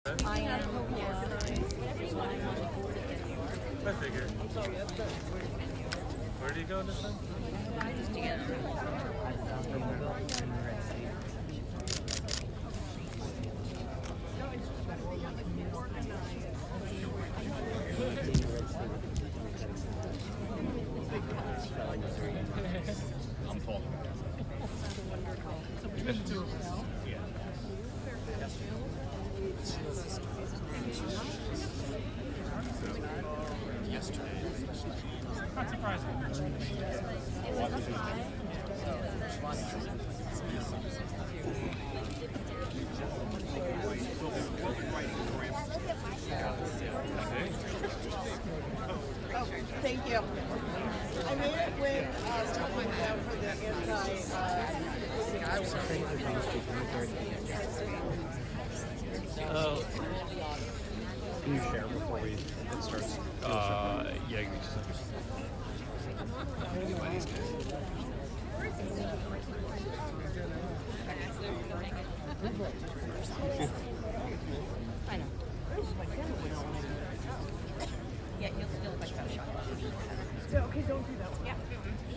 I figured. Where do you go this time? Just together. I'm told. You've been to yeah. Yesterday. Not surprising. Thank you. I made it when we went down for the Can you share before it starts? Yeah, you just I know. Yeah, you'll still like that shot. Okay, don't do that. Yeah.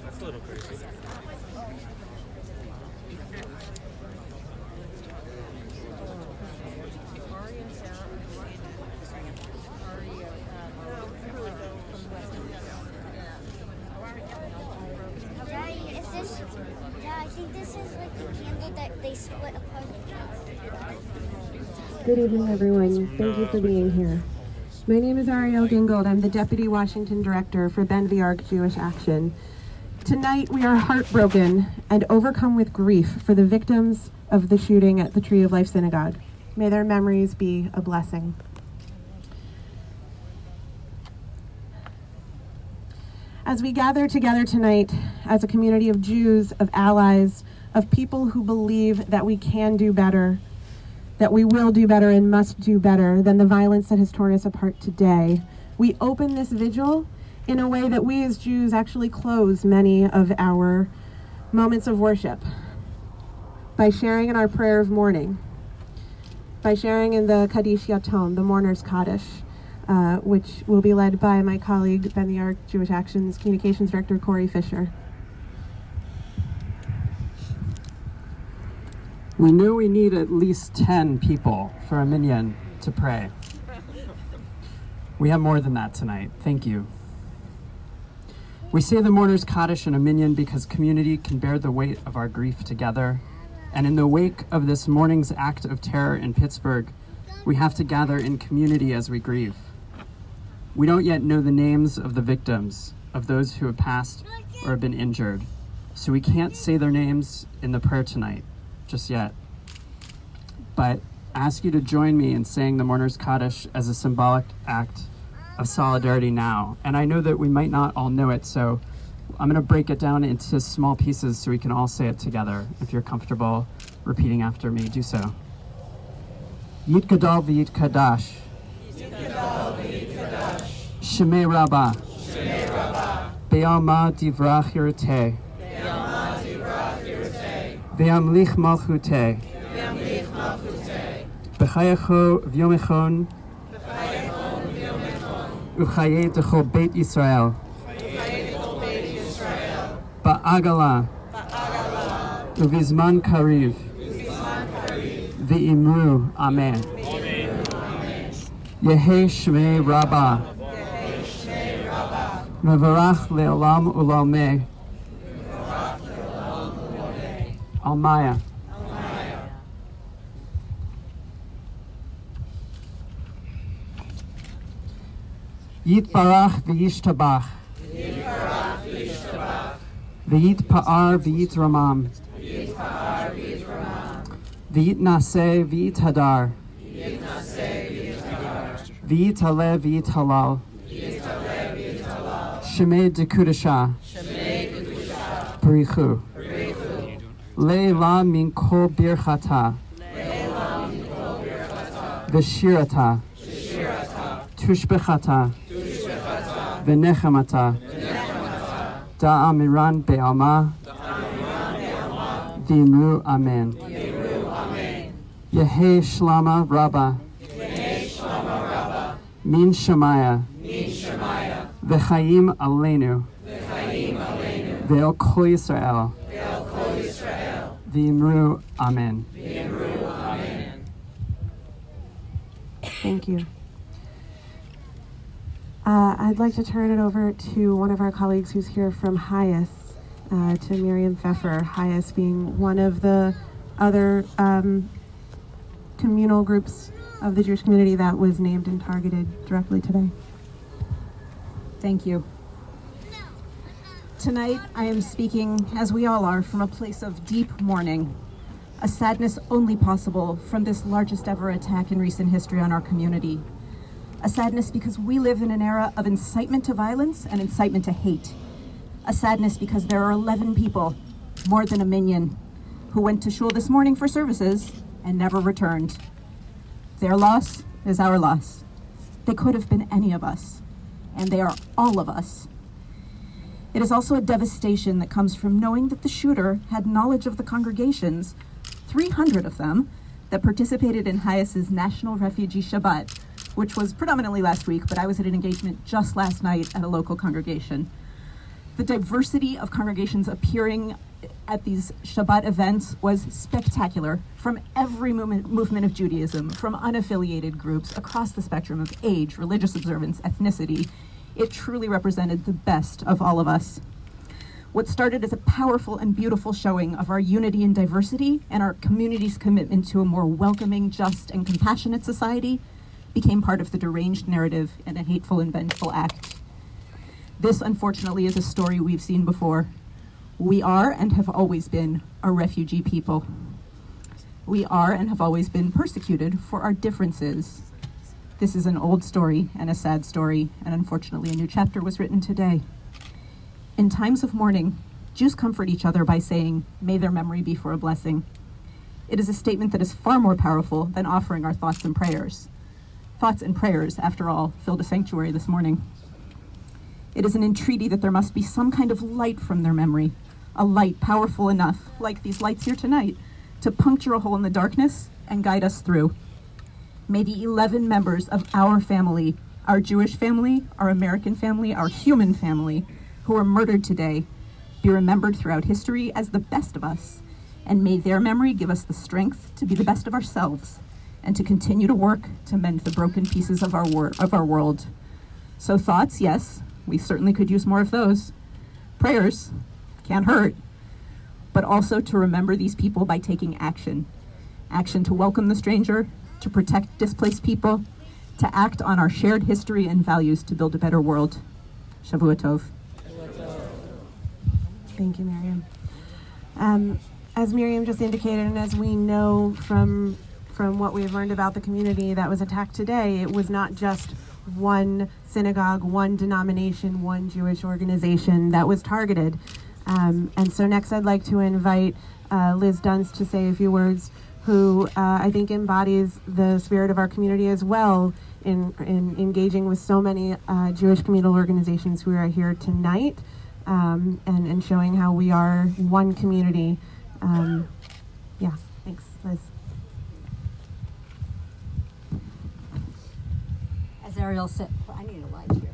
That's a little crazy. Daddy, is this? Yeah, I think this is like the candle that they split apart. Good evening, everyone. Thank you for being here. My name is Ariel Gingold. I'm the Deputy Washington Director for Bend the Arc Jewish Action. Tonight, we are heartbroken and overcome with grief for the victims of the shooting at the Tree of Life Synagogue. May their memories be a blessing. As we gather together tonight as a community of Jews, of allies, of people who believe that we can do better, that we will do better and must do better than the violence that has torn us apart today, we open this vigil in a way that we as Jews actually close many of our moments of worship by sharing in our prayer of mourning, by sharing in the Kaddish Yatom, the Mourner's Kaddish, which will be led by my colleague, Bend the Arc Jewish Action's Communications Director, Fischer. We knew we need at least 10 people for a minyan to pray. We have more than that tonight. Thank you. We say the Mourner's Kaddish in a minyan because community can bear the weight of our grief together. And in the wake of this morning's act of terror in Pittsburgh, we have to gather in community as we grieve. We don't yet know the names of the victims, of those who have passed or have been injured. So we can't say their names in the prayer tonight, just yet. But I ask you to join me in saying the Mourner's Kaddish as a symbolic act of solidarity now. And I know that we might not all know it, so I'm gonna break it down into small pieces so we can all say it together. If you're comfortable repeating after me, do so. Yit Gadol v'Yit Kadash. Shemei Rabbah. Be'alma divrach yirteh. Ve'amlich malchuteh. B'chayecho v'yomechon. U'chayei d'chol Beit Yisrael. Ba'agala. U'vizman kariv. Ve'imru. Amen. Yehei Shmei Rabbah. Mevarach le'olam u'lameh. Almaya. Yitbarach v'yishtabach. V'yitpa'ar v'yitramam. V'yitnaseh v'yithadar. V'yitaleh v'yithalal. Shemei dekudasha. Barichu. Le'la min kol birchata. V'shirata. Tushbechata. V'nechamata. Da'amiran be'alma. V'imru amen. Yehei shlama rabba. Min Shemaya. V'chaim aleinu. Ve'el kol Yisrael. V'imru Amen. Thank you. I'd like to turn it over to one of our colleagues who's here from HIAS, to Miriam Pfeffer, HIAS being one of the other communal groups of the Jewish community that was named and targeted directly today. Thank you. Tonight, I am speaking, as we all are, from a place of deep mourning, a sadness only possible from this largest ever attack in recent history on our community. A sadness because we live in an era of incitement to violence and incitement to hate. A sadness because there are 11 people, more than a minion, who went to shul this morning for services and never returned. Their loss is our loss. They could have been any of us, and they are all of us. It is also a devastation that comes from knowing that the shooter had knowledge of the congregations, 300 of them, that participated in HIAS's National Refugee Shabbat, which was predominantly last week, but I was at an engagement just last night at a local congregation. The diversity of congregations appearing at these Shabbat events was spectacular, from every movement of Judaism, from unaffiliated groups across the spectrum of age, religious observance, ethnicity. It truly represented the best of all of us. What started as a powerful and beautiful showing of our unity and diversity and our community's commitment to a more welcoming, just, and compassionate society became part of the deranged narrative and a hateful and vengeful act. This, unfortunately, is a story we've seen before. We are and have always been a refugee people. We are and have always been persecuted for our differences. This is an old story and a sad story, and unfortunately a new chapter was written today. In times of mourning, Jews comfort each other by saying, "May their memory be for a blessing." It is a statement that is far more powerful than offering our thoughts and prayers. Thoughts and prayers, after all, filled a sanctuary this morning. It is an entreaty that there must be some kind of light from their memory, a light powerful enough, like these lights here tonight, to puncture a hole in the darkness and guide us through. May the 11 members of our family, our Jewish family, our American family, our human family, who were murdered today, be remembered throughout history as the best of us, and may their memory give us the strength to be the best of ourselves and to continue to work to mend the broken pieces of our world. So thoughts, yes, we certainly could use more of those. Prayers, can't hurt, but also to remember these people by taking action. Action to welcome the stranger, to protect displaced people, to act on our shared history and values to build a better world. Shavua Tov. Thank you, Miriam. As Miriam just indicated, and as we know from what we've learned about the community that was attacked today, it was not just one synagogue, one denomination, one Jewish organization that was targeted. And so next I'd like to invite Liz Dunst to say a few words, who I think embodies the spirit of our community as well in engaging with so many Jewish communal organizations who are here tonight, and showing how we are one community. Yeah, thanks, Liz. As Ariel said, I need a light here.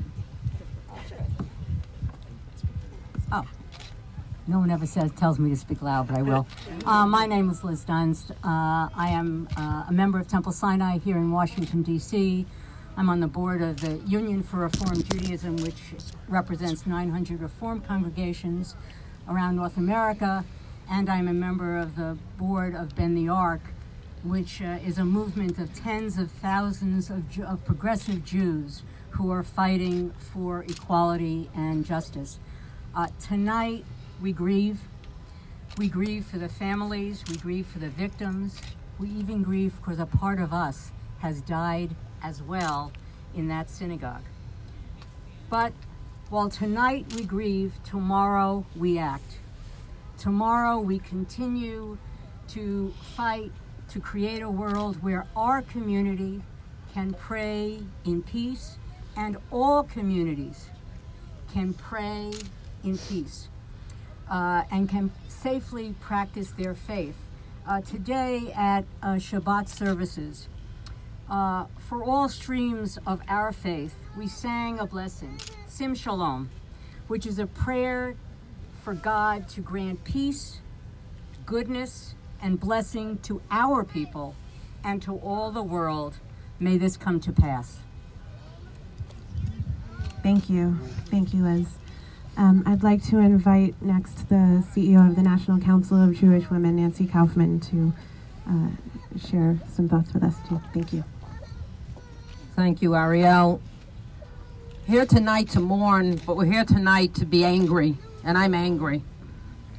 Oh. No one ever tells me to speak loud, but I will. My name is Liz Dunst. I am a member of Temple Sinai here in Washington, D.C. I'm on the board of the Union for Reform Judaism, which represents 900 Reform congregations around North America. And I'm a member of the board of Bend the Ark, which is a movement of tens of thousands of progressive Jews who are fighting for equality and justice. Tonight, we grieve. We grieve for the families. We grieve for the victims. We even grieve because a part of us has died as well in that synagogue. But while tonight we grieve, tomorrow we act. Tomorrow we continue to fight to create a world where our community can pray in peace and all communities can pray in peace. And can safely practice their faith. Today at Shabbat services, For all streams of our faith, we sang a blessing, Sim Shalom, which is a prayer for God to grant peace, goodness, and blessing to our people and to all the world. May this come to pass. Thank you. Thank you, Liz. I'd like to invite next the CEO of the National Council of Jewish Women, Nancy Kaufman, to share some thoughts with us too. Thank you. Thank you, Ariel. Here tonight to mourn, but we're here tonight to be angry, and I'm angry.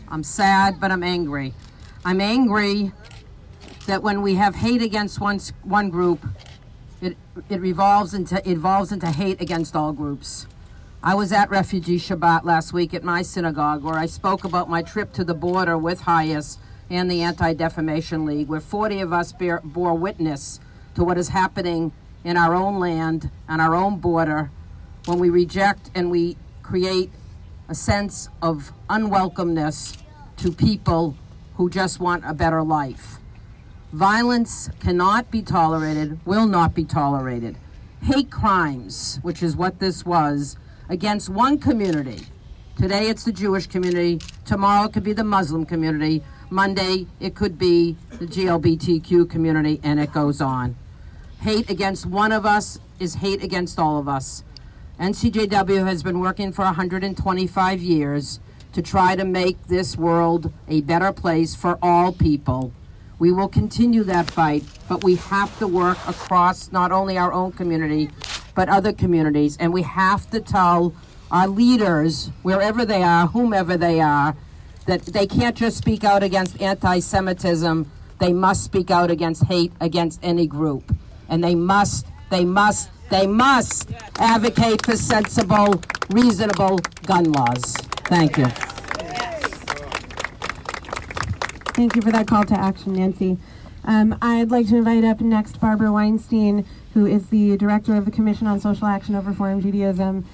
I'm sad, but I'm angry. I'm angry that when we have hate against one group, it evolves into hate against all groups. I was at Refugee Shabbat last week at my synagogue, where I spoke about my trip to the border with Hayas and the Anti-Defamation League, where 40 of us bore witness to what is happening in our own land, on our own border, when we reject and we create a sense of unwelcomeness to people who just want a better life. Violence cannot be tolerated, will not be tolerated. Hate crimes, which is what this was, against one community. Today it's the Jewish community, tomorrow it could be the Muslim community, Monday it could be the GLBTQ community, and it goes on. Hate against one of us is hate against all of us. NCJW has been working for 125 years to try to make this world a better place for all people. We will continue that fight, but we have to work across not only our own community, but other communities. And we have to tell our leaders, wherever they are, whomever they are, that they can't just speak out against anti-Semitism. They must speak out against hate against any group. And they must advocate for sensible, reasonable gun laws. Thank you. Thank you for that call to action, Nancy. I'd like to invite up next Barbara Weinstein, who is the director of the Commission on Social Action of Reform Judaism,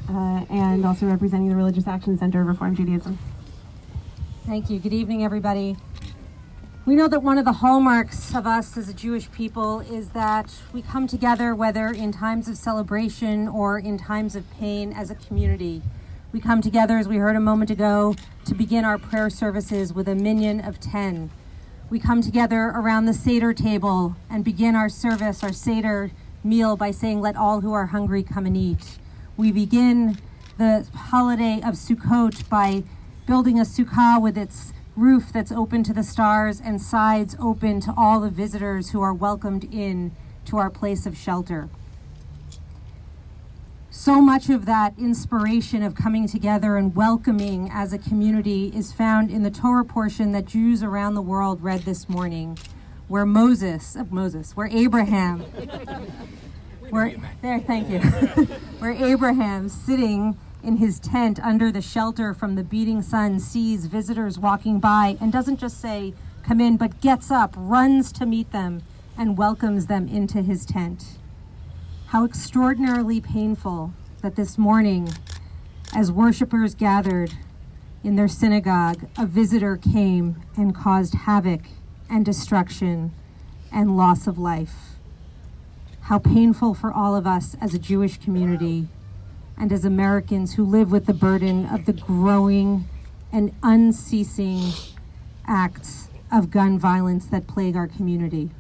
and also representing the Religious Action Center of Reform Judaism. Thank you. Good evening, everybody. We know that one of the hallmarks of us as a Jewish people is that we come together, whether in times of celebration or in times of pain, as a community. We come together, as we heard a moment ago, to begin our prayer services with a minyan of 10. We come together around the Seder table and begin our service, our Seder meal, by saying, "Let all who are hungry come and eat." We begin the holiday of Sukkot by building a sukkah with its roof that's open to the stars and sides open to all the visitors who are welcomed in to our place of shelter. So much of that inspiration of coming together and welcoming as a community is found in the Torah portion that Jews around the world read this morning, where where Abraham, where Abraham, sitting in his tent under the shelter from the beating sun, sees visitors walking by and doesn't just say, "Come in," but gets up, runs to meet them, and welcomes them into his tent. How extraordinarily painful that this morning, as worshipers gathered in their synagogue, a visitor came and caused havoc and destruction and loss of life. How painful for all of us as a Jewish community and as Americans who live with the burden of the growing and unceasing acts of gun violence that plague our community.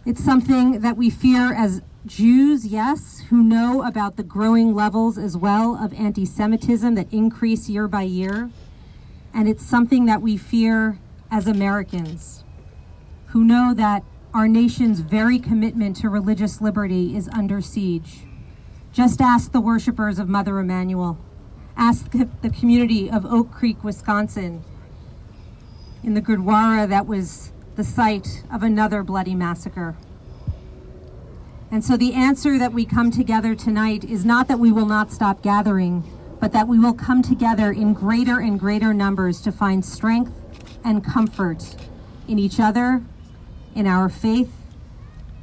It's something that we fear as Jews, yes, who know about the growing levels as well of anti-Semitism that increase year by year. And it's something that we fear as Americans, who know that our nation's very commitment to religious liberty is under siege. Just ask the worshipers of Mother Emanuel. Ask the community of Oak Creek, Wisconsin, in the Gurdwara that was the site of another bloody massacre. And so the answer that we come together tonight is not that we will not stop gathering, but that we will come together in greater and greater numbers to find strength and comfort in each other, in our faith,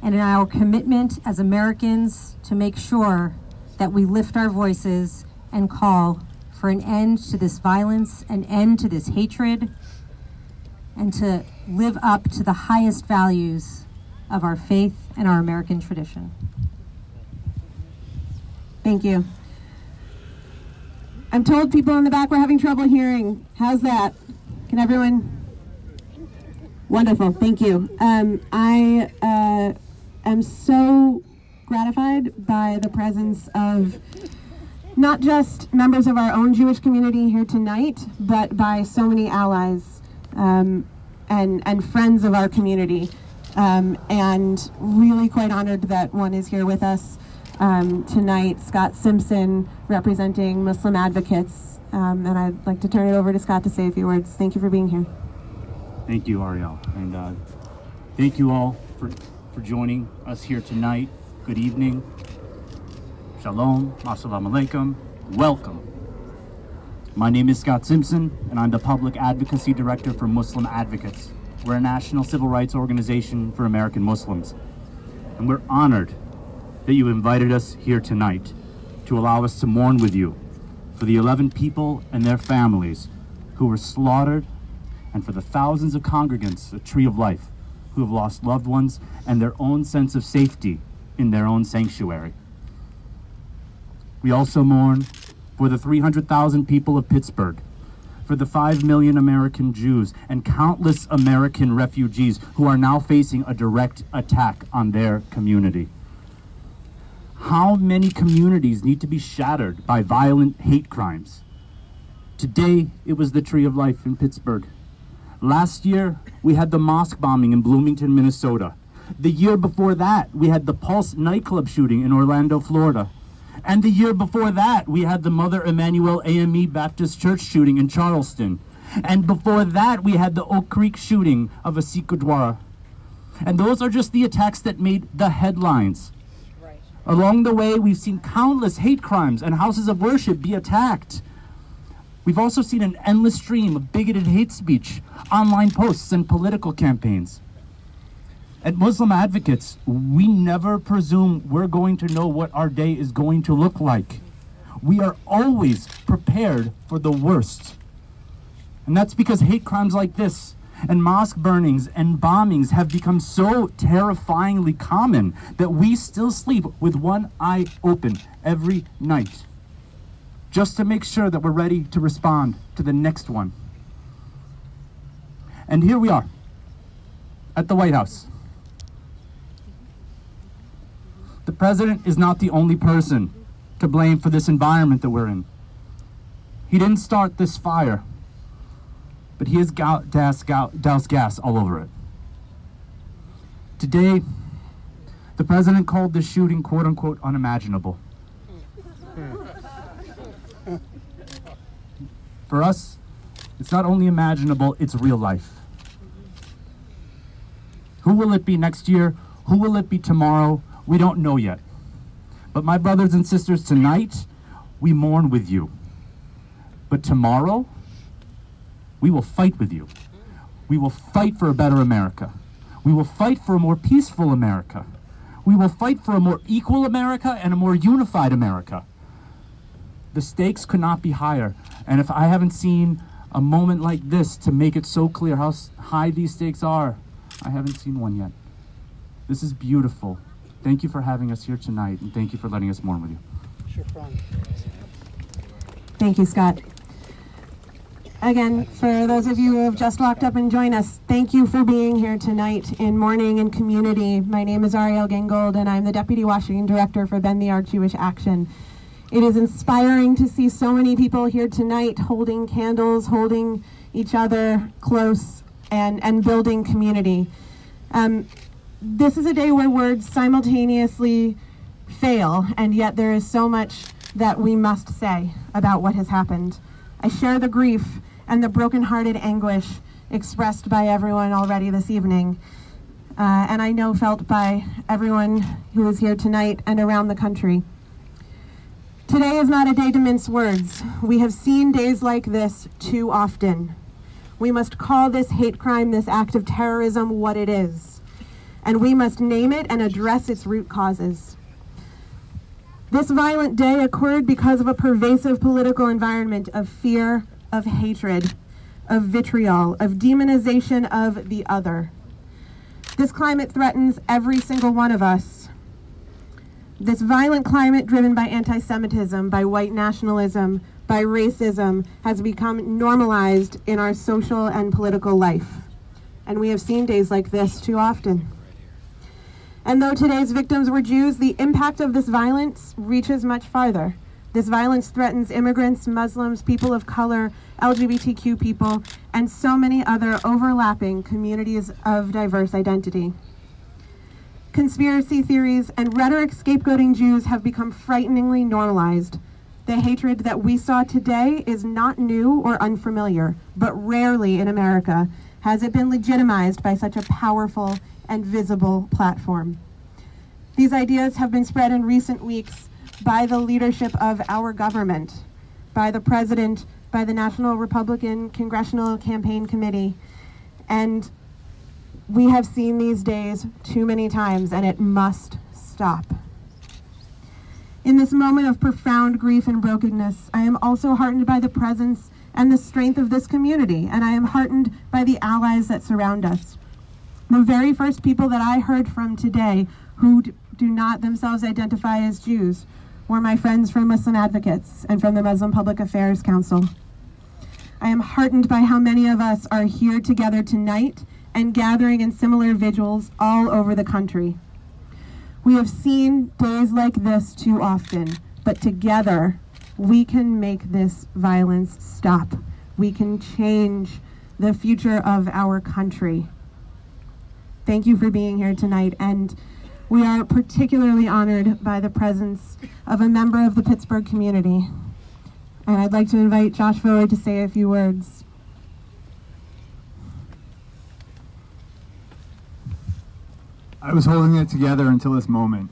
and in our commitment as Americans to make sure that we lift our voices and call for an end to this violence, an end to this hatred, and to live up to the highest values of our faith and our American tradition. Thank you. I'm told people in the back were having trouble hearing. How's that? Can everyone? Wonderful, thank you. I am so gratified by the presence of not just members of our own Jewish community here tonight, but by so many allies and friends of our community. And really quite honored that one is here with us tonight, Scott Simpson, representing Muslim advocates. And I'd like to turn it over to Scott to say a few words. Thank you for being here. Thank you, Ariel. And thank you all for joining us here tonight. Good evening. Shalom. Assalamu alaikum. Welcome. My name is Scott Simpson, and I'm the Public Advocacy Director for Muslim Advocates. We're a national civil rights organization for American Muslims. And we're honored that you invited us here tonight to allow us to mourn with you for the 11 people and their families who were slaughtered, and for the thousands of congregants at Tree of Life who have lost loved ones and their own sense of safety in their own sanctuary. We also mourn for the 300,000 people of Pittsburgh, for the 5 million American Jews and countless American refugees who are now facing a direct attack on their community. How many communities need to be shattered by violent hate crimes? Today, it was the Tree of Life in Pittsburgh. Last year, we had the mosque bombing in Bloomington, Minnesota. The year before that, we had the Pulse nightclub shooting in Orlando, Florida. And the year before that, we had the Mother Emanuel AME Baptist Church shooting in Charleston. And before that, we had the Oak Creek shooting of a Sikh Gurdwara. And those are just the attacks that made the headlines. Right. Along the way, we've seen countless hate crimes and houses of worship be attacked. We've also seen an endless stream of bigoted hate speech, online posts, and political campaigns. At Muslim Advocates, we never presume we're going to know what our day is going to look like. We are always prepared for the worst. And that's because hate crimes like this and mosque burnings and bombings have become so terrifyingly common that we still sleep with one eye open every night, just to make sure that we're ready to respond to the next one. And here we are, at the White House. The president is not the only person to blame for this environment that we're in. He didn't start this fire, but he has doused gas all over it. Today, the president called this shooting, quote unquote, unimaginable. For us, it's not only imaginable, it's real life. Who will it be next year? Who will it be tomorrow? We don't know yet. But my brothers and sisters, tonight, we mourn with you. But tomorrow, we will fight with you. We will fight for a better America. We will fight for a more peaceful America. We will fight for a more equal America and a more unified America. The stakes could not be higher. And if I haven't seen a moment like this to make it so clear how high these stakes are, I haven't seen one yet. This is beautiful. Thank you for having us here tonight, and thank you for letting us mourn with you. Thank you, Scott. Again, for those of you who have just walked up and joined us, thank you for being here tonight in Mourning and Community. My name is Ariel Gingold, and I'm the Deputy Washington Director for Bend the Arc Jewish Action. It is inspiring to see so many people here tonight holding candles, holding each other close, and building community. This is a day where words simultaneously fail, and yet there is so much that we must say about what has happened. I share the grief and the brokenhearted anguish expressed by everyone already this evening, and I know felt by everyone who is here tonight and around the country. Today is not a day to mince words. We have seen days like this too often. We must call this hate crime, this act of terrorism, what it is. And we must name it and address its root causes. This violent day occurred because of a pervasive political environment of fear, of hatred, of vitriol, of demonization of the other. This climate threatens every single one of us. This violent climate driven by anti-Semitism, by white nationalism, by racism, has become normalized in our social and political life. And we have seen days like this too often. And though today's victims were Jews, the impact of this violence reaches much farther. This violence threatens immigrants, Muslims, people of color, LGBTQ people, and so many other overlapping communities of diverse identity. Conspiracy theories and rhetoric scapegoating Jews have become frighteningly normalized. The hatred that we saw today is not new or unfamiliar, but rarely in America has it been legitimized by such a powerful and visible platform. These ideas have been spread in recent weeks by the leadership of our government, by the president, by the National Republican Congressional Campaign Committee, and we have seen these days too many times, and it must stop. In this moment of profound grief and brokenness, I am also heartened by the presence and the strength of this community, and I am heartened by the allies that surround us. The very first people that I heard from today who do not themselves identify as Jews were my friends from Muslim Advocates and from the Muslim Public Affairs Council. I am heartened by how many of us are here together tonight and gathering in similar vigils all over the country. We have seen days like this too often, but together we can make this violence stop. We can change the future of our country. Thank you for being here tonight, and we are particularly honored by the presence of a member of the Pittsburgh community. And I'd like to invite Josh forward to say a few words. I was holding it together until this moment.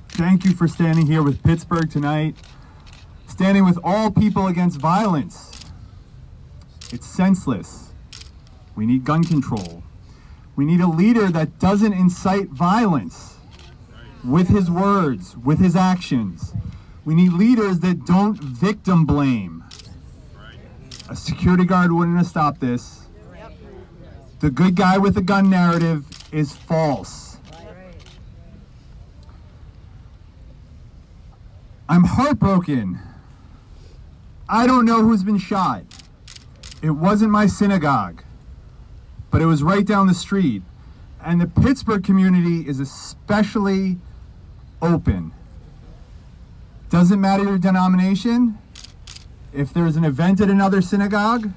Thank you for standing here with Pittsburgh tonight, standing with all people against violence. It's senseless. We need gun control. We need a leader that doesn't incite violence with his words, with his actions. We need leaders that don't victim blame. A security guard wouldn't have stopped this. The good guy with the gun narrative is false. I'm heartbroken. I don't know who's been shot. It wasn't my synagogue, but it was right down the street. And the Pittsburgh community is especially open. Doesn't matter your denomination. If there's an event at another synagogue,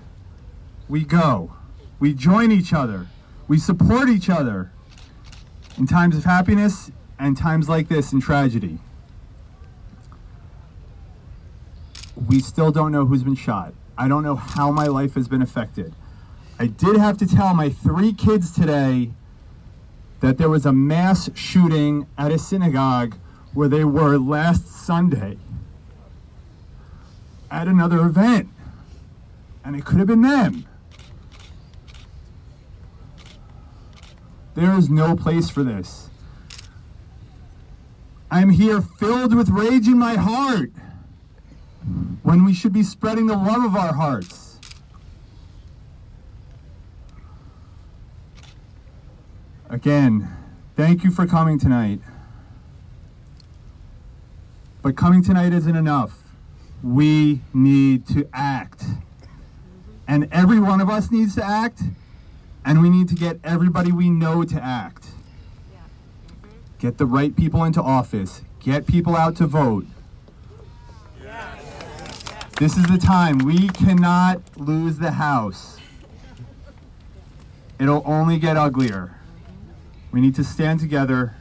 we go. We join each other. We support each other in times of happiness and times like this in tragedy. We still don't know who's been shot. I don't know how my life has been affected. I did have to tell my 3 kids today that there was a mass shooting at a synagogue where they were last Sunday at another event, and it could have been them. There is no place for this. I'm here filled with rage in my heart when we should be spreading the love of our hearts. Again, thank you for coming tonight. But coming tonight isn't enough. We need to act. And every one of us needs to act, and we need to get everybody we know to act. Get the right people into office. Get people out to vote. This is the time. We cannot lose the House. It'll only get uglier. We need to stand together.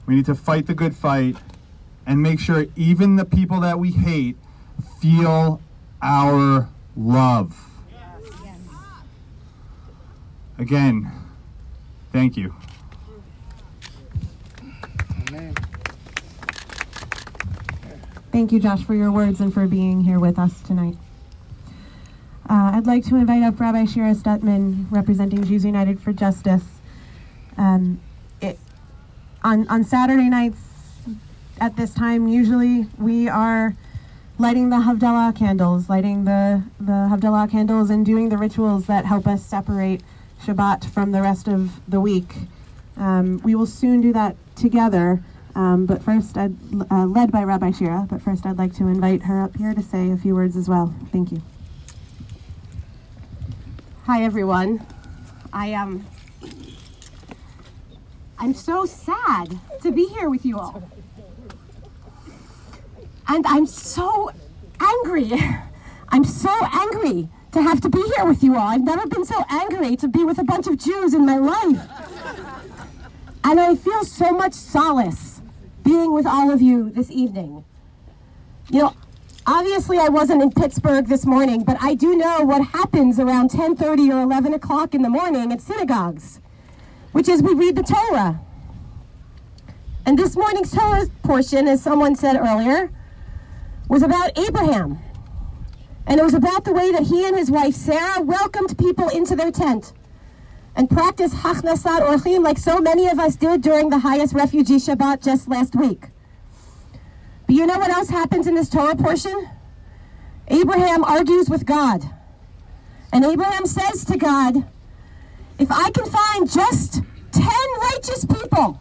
We need to fight the good fight and make sure even the people that we hate feel our love. Again, thank you. Amen. Thank you, Josh, for your words and for being here with us tonight. I'd like to invite up Rabbi Shira Stutman, representing Jews United for Justice. On Saturday nights at this time, usually we are lighting the Havdalah candles, and doing the rituals that help us separate Shabbat from the rest of the week. We will soon do that together, but first, led by Rabbi Shira, but first I'd like to invite her up here to say a few words as well. Thank you. Hi, everyone. I'm so sad to be here with you all. And I'm so angry. I'm so angry to have to be here with you all. I've never been so angry to be with a bunch of Jews in my life. And I feel so much solace being with all of you this evening. You know, obviously I wasn't in Pittsburgh this morning, but I do know what happens around 10:30 or 11 o'clock in the morning at synagogues, which is we read the Torah. And this morning's Torah portion, as someone said earlier, was about Abraham. And it was about the way that he and his wife Sarah welcomed people into their tent and practiced Hachnasat Orchim like so many of us did during the highest refugee Shabbat just last week. But you know what else happens in this Torah portion? Abraham argues with God. And Abraham says to God, if I can find just 10 righteous people,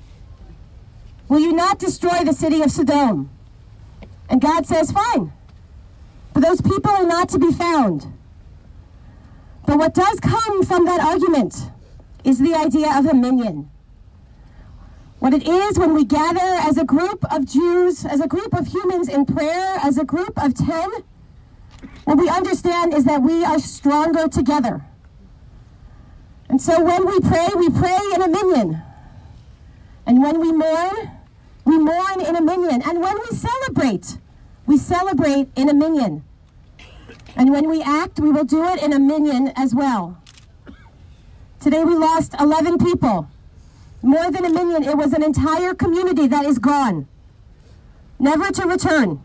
will you not destroy the city of Sodom? And God says, fine. But those people are not to be found. But what does come from that argument is the idea of a minyan. What it is when we gather as a group of Jews, as a group of humans in prayer, as a group of 10, what we understand is that we are stronger together. And so when we pray in a minyan. And when we mourn in a minyan. And when we celebrate in a minyan. And when we act, we will do it in a minyan as well. Today we lost 11 people. More than a minyan, it was an entire community that is gone. Never to return.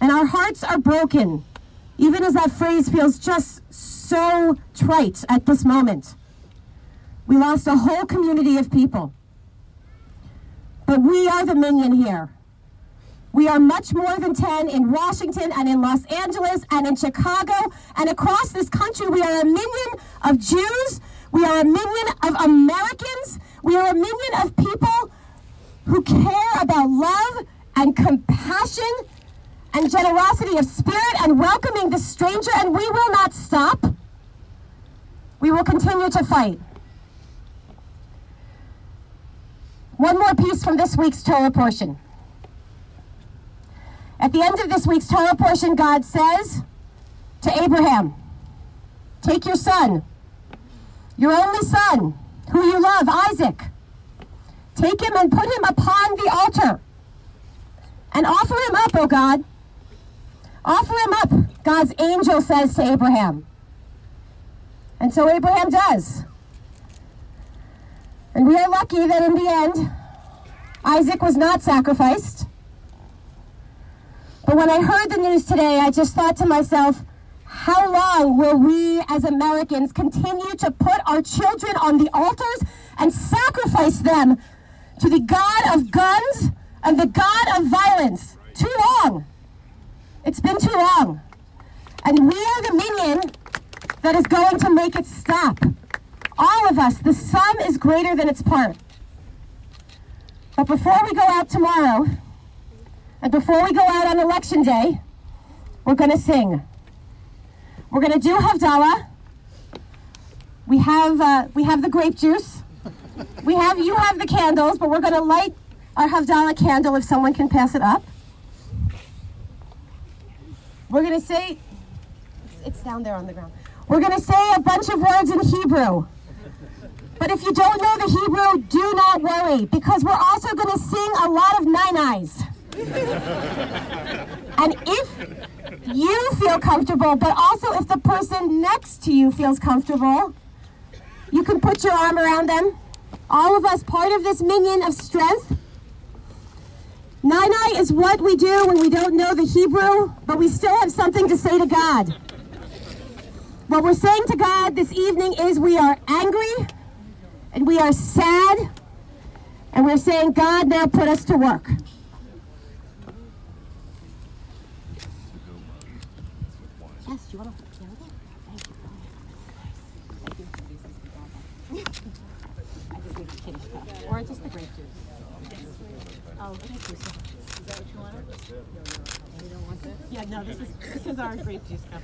And our hearts are broken, even as that phrase feels just so trite at this moment. We lost a whole community of people. But we are the minyan here. We are much more than 10 in Washington and in Los Angeles and in Chicago and across this country. We are a minyan of Jews. We are a minyan of Americans. We are a minyan of people who care about love and compassion and generosity of spirit and welcoming the stranger, and we will not stop. We will continue to fight. One more piece from this week's Torah portion. At the end of this week's Torah portion, God says to Abraham, take your son, your only son, who you love, Isaac. Take him and put him upon the altar and offer him up, O God. Offer him up, God's angel says to Abraham. And so Abraham does. And we are lucky that in the end, Isaac was not sacrificed. But when I heard the news today, I just thought to myself, how long will we as Americans continue to put our children on the altars and sacrifice them to the God of guns and the God of violence? Too long. It's been too long. And we are the minyan that is going to make it stop. All of us, the sum is greater than its part. But before we go out tomorrow, and before we go out on election day, we're going to sing. We're going to do Havdalah. We have the grape juice. You have the candles, but we're going to light our Havdalah candle if someone can pass it up. We're going to say, it's down there on the ground. We're going to say a bunch of words in Hebrew. But if you don't know the Hebrew, do not worry, because we're also going to sing a lot of nine-eyes. And if you feel comfortable, but also if the person next to you feels comfortable, you can put your arm around them. All of us part of this minyan of strength. Nine-eye is what we do when we don't know the Hebrew, but we still have something to say to God. What we're saying to God this evening is we are angry, and we are sad, and we're saying, God, now put us to work. Yes, do you want to? Thank you. Or just the grape juice. Oh, grape juice. Is that what you wanted? You don't want that? Yeah, no, this is our grape juice cup.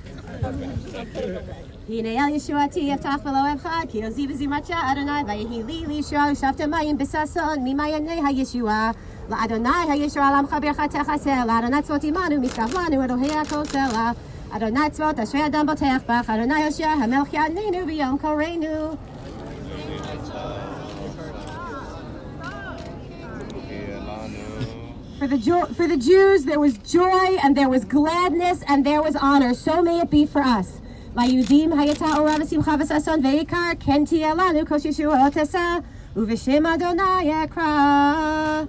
הנה אל ישועתי יפתח ולא אבחר כי עוזי וזמרתה אדוני ויהי לי לישועה ושפת מים בששון ממעייני הישועה לאדוני הישועה לעמך ברכתך עשה לאדוני צבאות עמנו משגב לנו אלוהי הכל סלע אדוני צבאות אשרי אדם בוטח בך אדוני יושיע המלך יעננו ביום קורנו. For the Jews, there was joy and there was gladness and there was honor. So may it be for us. ליהודים הייתה אורה ושמחה וששון ועיקר, כן תהיה לנו כל ישועות עשה, ובשם אדוני אקרא.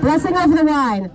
Blessing over the wine.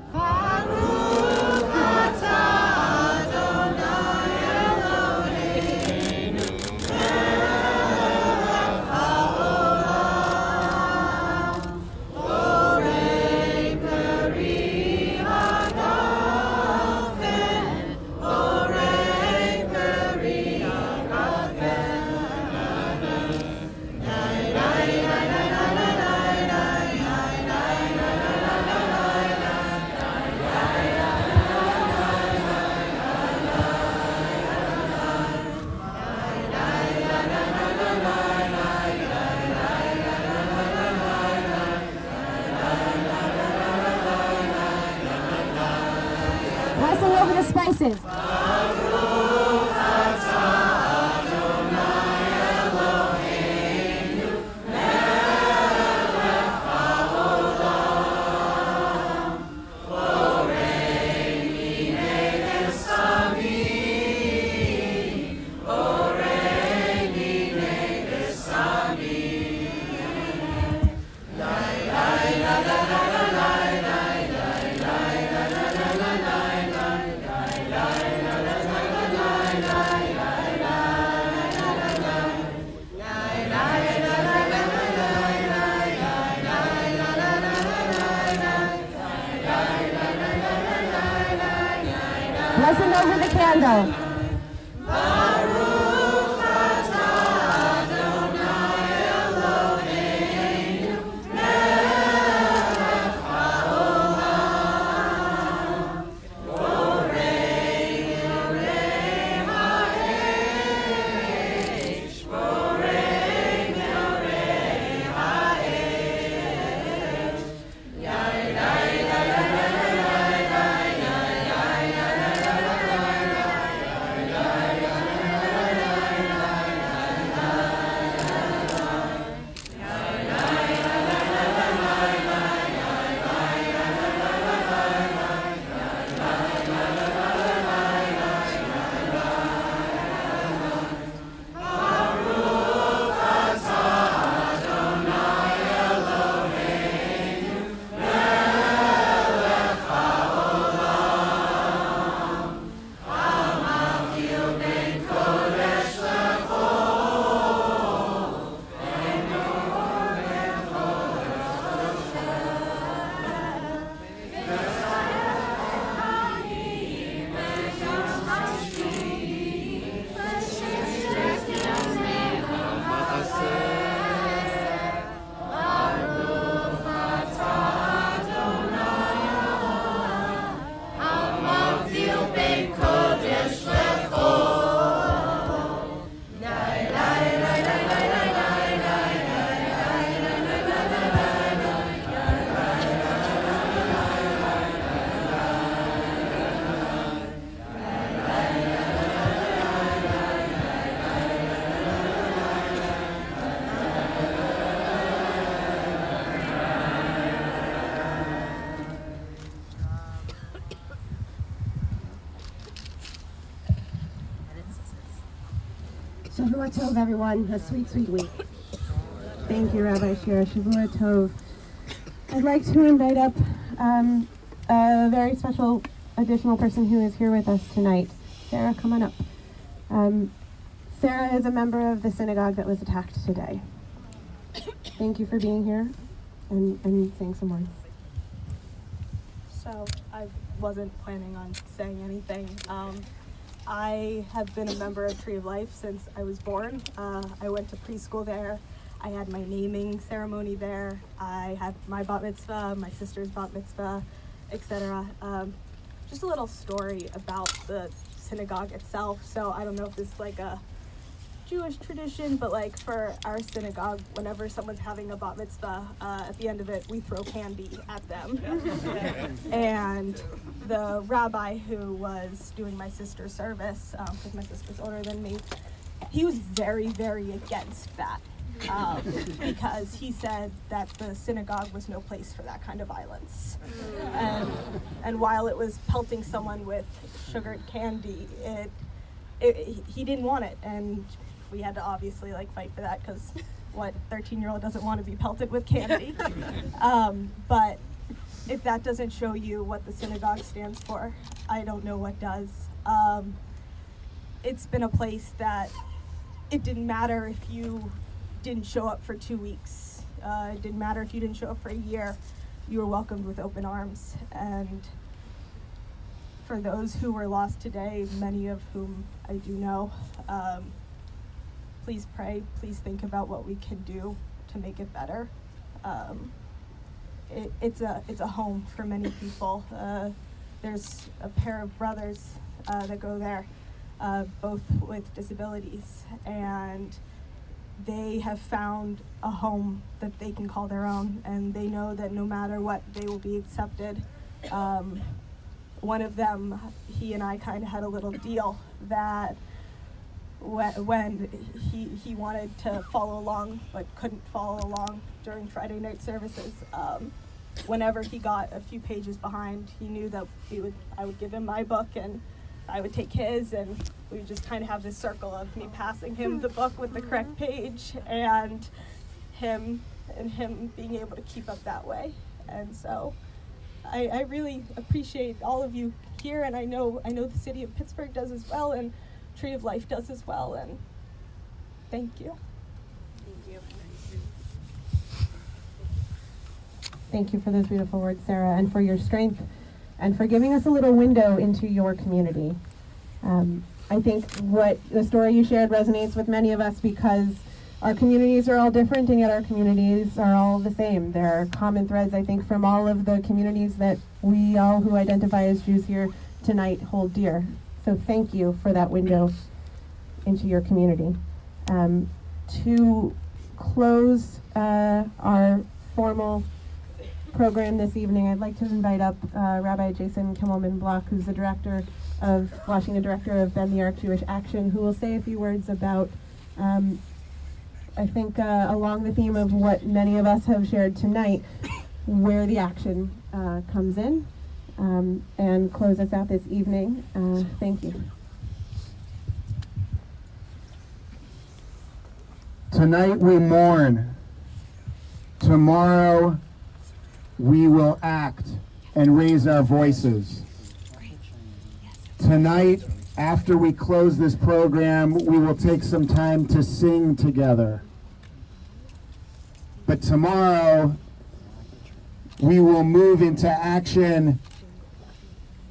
Blessing over the spices. Blessing over the candle. Shavua Tov, everyone. A sweet, sweet week. Thank you, Rabbi Shira. Shavua Tov. I'd like to invite up a very special additional person who is here with us tonight. Sarah, come on up. Sarah is a member of the synagogue that was attacked today. Thank you for being here and saying some words. So I wasn't planning on saying anything. I have been a member of Tree of Life since I was born. I went to preschool there. I had my naming ceremony there. I had my bat mitzvah, my sister's bat mitzvah, etc. Just a little story about the synagogue itself. So I don't know if this is like a Jewish tradition, but like for our synagogue, whenever someone's having a bat mitzvah, at the end of it, we throw candy at them. And the rabbi who was doing my sister's service, because my sister's older than me, he was very, very against that. Because he said that the synagogue was no place for that kind of violence. And while it was pelting someone with sugared candy, he didn't want it. And we had to obviously like fight for that, because what 13-year-old doesn't want to be pelted with candy? But if that doesn't show you what the synagogue stands for, I don't know what does. It's been a place that it didn't matter if you didn't show up for 2 weeks. It didn't matter if you didn't show up for a year. You were welcomed with open arms. And for those who were lost today, many of whom I do know, please pray, please think about what we can do to make it better. It's a home for many people. There's a pair of brothers that go there, both with disabilities, and they have found a home that they can call their own, and they know that no matter what, they will be accepted. One of them, he and I kind of had a little deal that when he wanted to follow along but couldn't follow along during Friday night services, whenever he got a few pages behind, he knew that I would give him my book and I would take his, and we would just kind of have this circle of me passing him the book with the correct page and him being able to keep up that way. And so I really appreciate all of you here, and I know the city of Pittsburgh does as well, and Tree of Life does as well, and thank you. Thank you. Thank you for those beautiful words, Sarah, and for your strength, and for giving us a little window into your community. I think what the story you shared resonates with many of us, because our communities are all different, and yet our communities are all the same. There are common threads, I think, from all of the communities that we all who identify as Jews here tonight hold dear. So thank you for that window into your community. To close our formal program this evening, I'd like to invite up Rabbi Jason Kimmelman-Block, who's the Washington director of Bend the Arc Jewish Action, who will say a few words about, I think, along the theme of what many of us have shared tonight, where the action comes in, and close us out this evening. Thank you. Tonight we mourn. Tomorrow we will act and raise our voices. Tonight, after we close this program, we will take some time to sing together. But tomorrow, we will move into action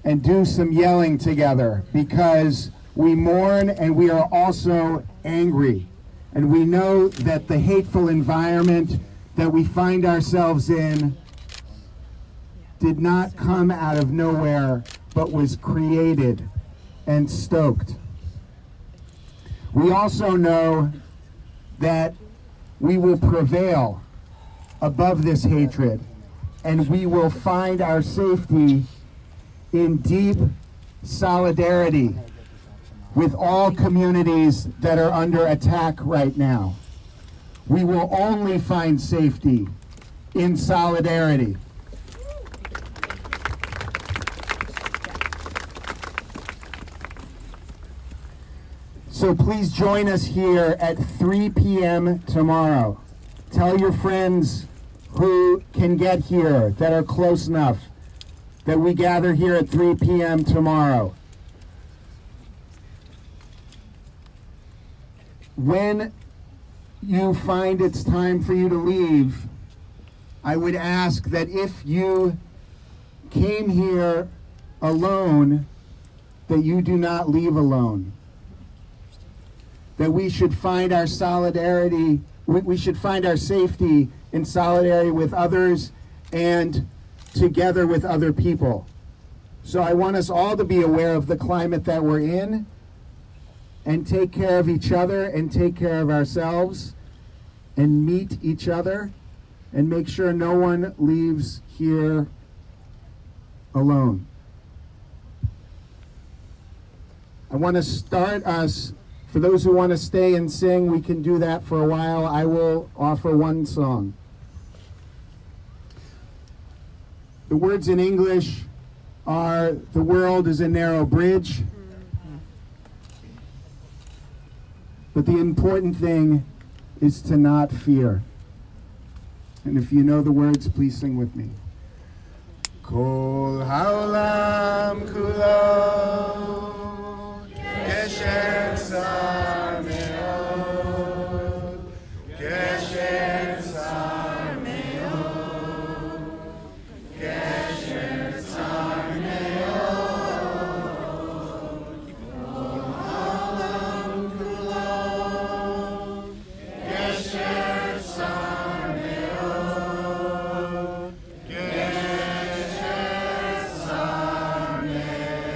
and do some yelling together, because we mourn and we are also angry. And we know that the hateful environment that we find ourselves in did not come out of nowhere, but was created and stoked. We also know that we will prevail above this hatred, and we will find our safety in deep solidarity with all communities that are under attack right now. We will only find safety in solidarity. So please join us here at 3 p.m. tomorrow. Tell your friends who can get here, that are close enough. that we gather here at 3 p.m. tomorrow. When you find it's time for you to leave, I would ask that if you came here alone, that you do not leave alone. That we should find our solidarity, we should find our safety in solidarity with others and together with other people. So I want us all to be aware of the climate that we're in and take care of each other and take care of ourselves and meet each other and make sure no one leaves here alone. I want to start us, for those who want to stay and sing, we can do that for a while. I will offer one song. The words in English are, "The world is a narrow bridge." But the important thing is to not fear. And if you know the words, please sing with me. Kol haolam kulo gesher tzar me'od, gesher tzar me'od, gesher tzar me'od. Kol haolam kulo gesher tzar me'od, gesher tzar me'od.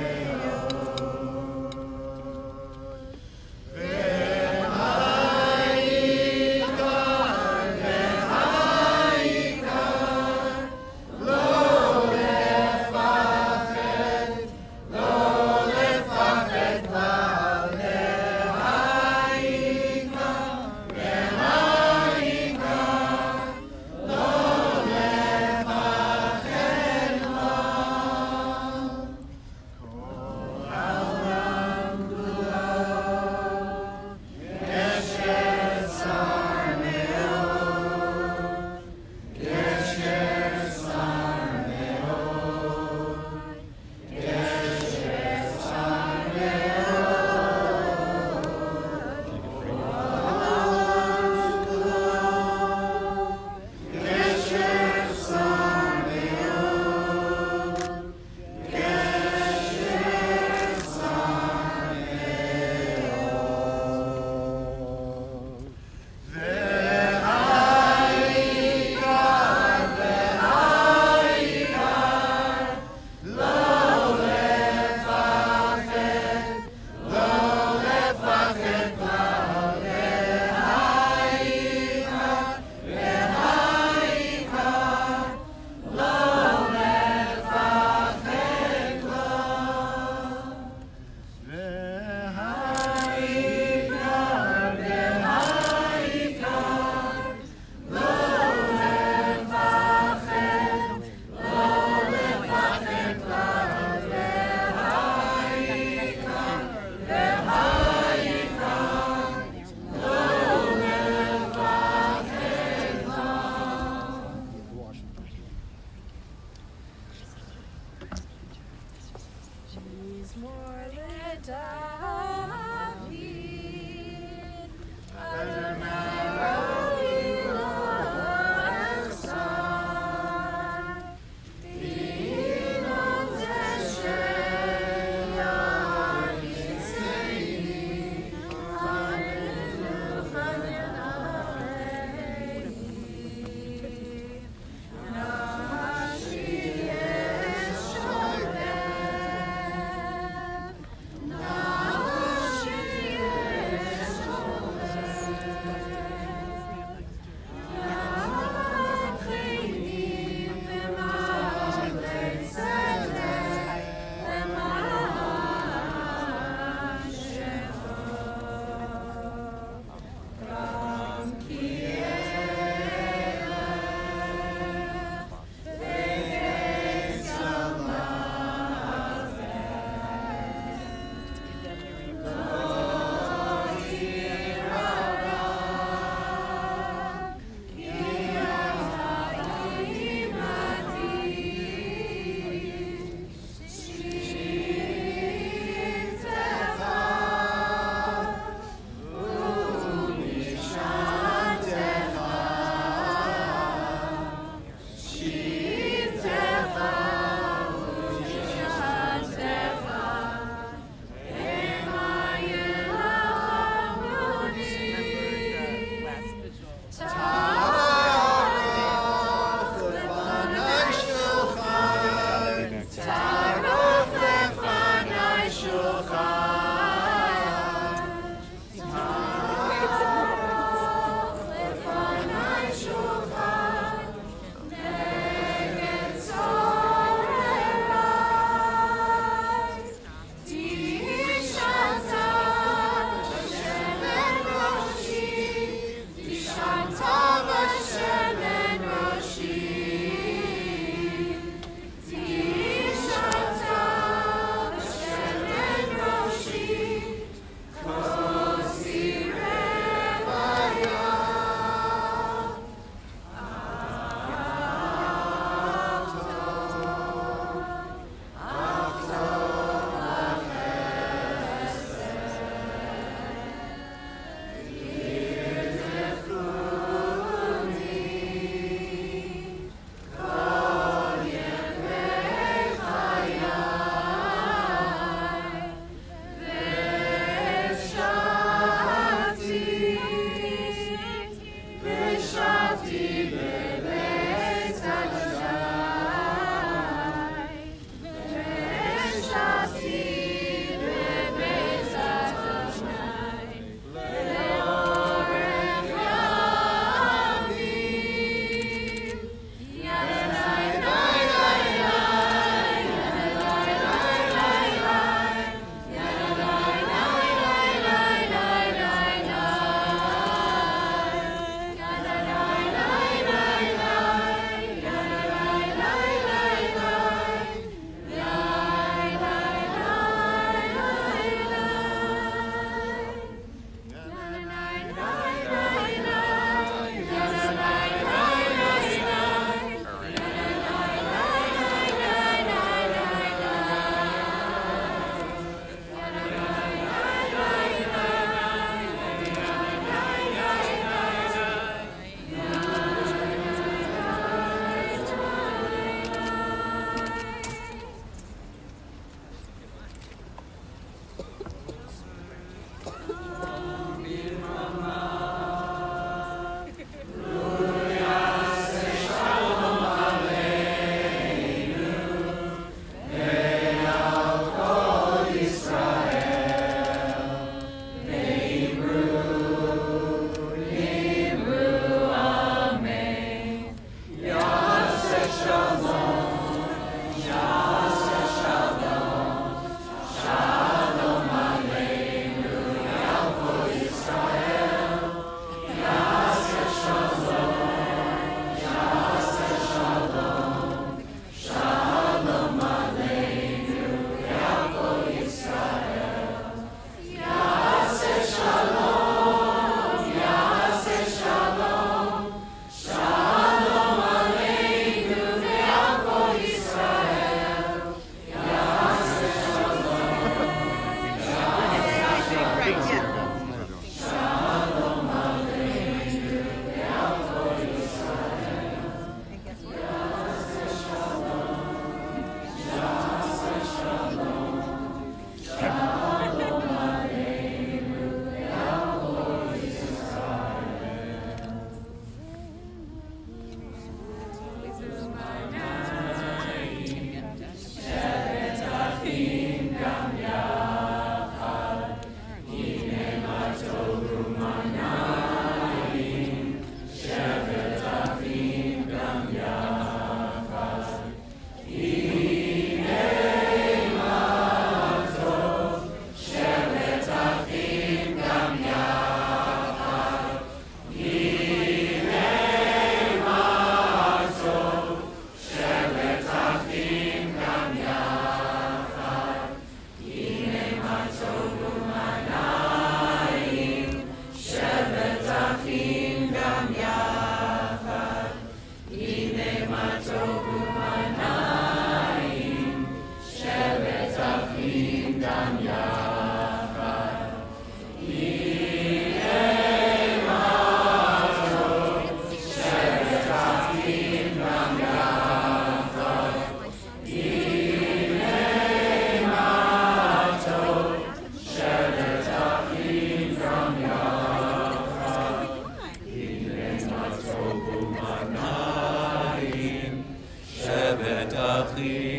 Shevet Achim